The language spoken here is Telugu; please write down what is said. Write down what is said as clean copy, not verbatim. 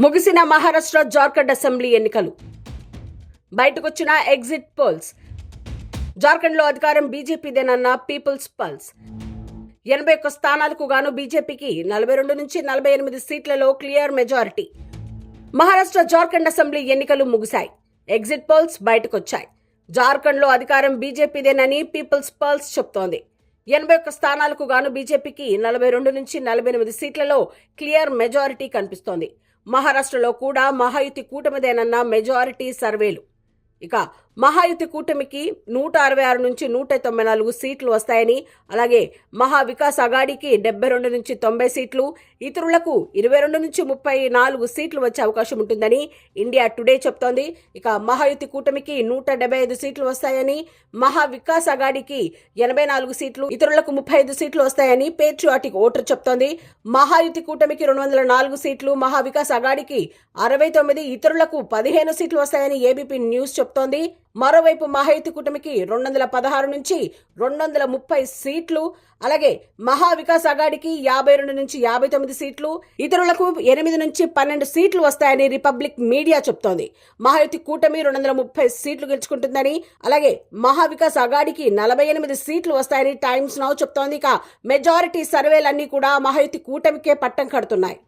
ముగిసిన మహారాష్ట్ర జార్ఖండ్ అసెంబ్లీ ఎన్నికలు బయటకొచ్చిన ఎగ్జిట్ పోల్స్. జార్ఖండ్లో అధికారం బీజేపీదేనన్న పీపుల్స్ పల్స్. 81 స్థానాలకు గాను బీజేపీకి 42 నుంచి 48 సీట్లలో clear majority. Maharashtra Jharkhand assembly ఎన్నికలు ముగిశాయి. ఎగ్జిట్ పోల్స్ బయటకొచ్చాయి. జార్ఖండ్లో అధికారం బీజేపీదేనని పీపుల్స్ పల్స్ చెప్తోంది. 81 స్థానాలకు గాను బీజేపీకి 42 నుంచి 48 సీట్లలో క్లియర్ మెజారిటీ కనిపిస్తోంది. మహారాష్ట్రలో కూడా మహాయుతి కూటమిదేనన్న మెజారిటీ సర్వేలు. ఇక మహాయుతి కూటమికి 166 నుంచి 194 సీట్లు వస్తాయని, అలాగే మహా వికాస్ అఘాడీకి 72 నుంచి 90 సీట్లు, ఇతరులకు 22 నుంచి 34 సీట్లు వచ్చే అవకాశం ఉంటుందని ఇండియా టుడే చెప్తోంది. ఇక మహాయుతి కూటమికి 175 సీట్లు వస్తాయని, మహా వికాస్ అఘాడీకి 84 సీట్లు, ఇతరులకు 35 సీట్లు వస్తాయని పేట్రియాటిక్ ఓటర్ చెప్తోంది. మహాయుతి కూటమికి 204 సీట్లు, మహా వికాస్ అఘాడీకి 69, ఇతరులకు 15 సీట్లు వస్తాయని ఏబీపీ న్యూస్ చెప్తోంది. మరోవైపు మహాయుతి కూటమికి 216 నుంచి 230 సీట్లు, అలాగే మహా వికాస్ అఘాడీకి 52 నుంచి 59 సీట్లు, ఇతరులకు 8 నుంచి 12 సీట్లు వస్తాయని రిపబ్లిక్ మీడియా చెప్తోంది. మహాయుతి కూటమి 230 సీట్లు గెలుచుకుంటుందని, అలాగే మహా వికాస్ అఘాడీకి 48 సీట్లు వస్తాయని టైమ్స్ నౌ చెప్తోంది. ఇక మెజారిటీ సర్వేలన్నీ కూడా మహాయుతి కూటమికే పట్టం కడుతున్నాయి.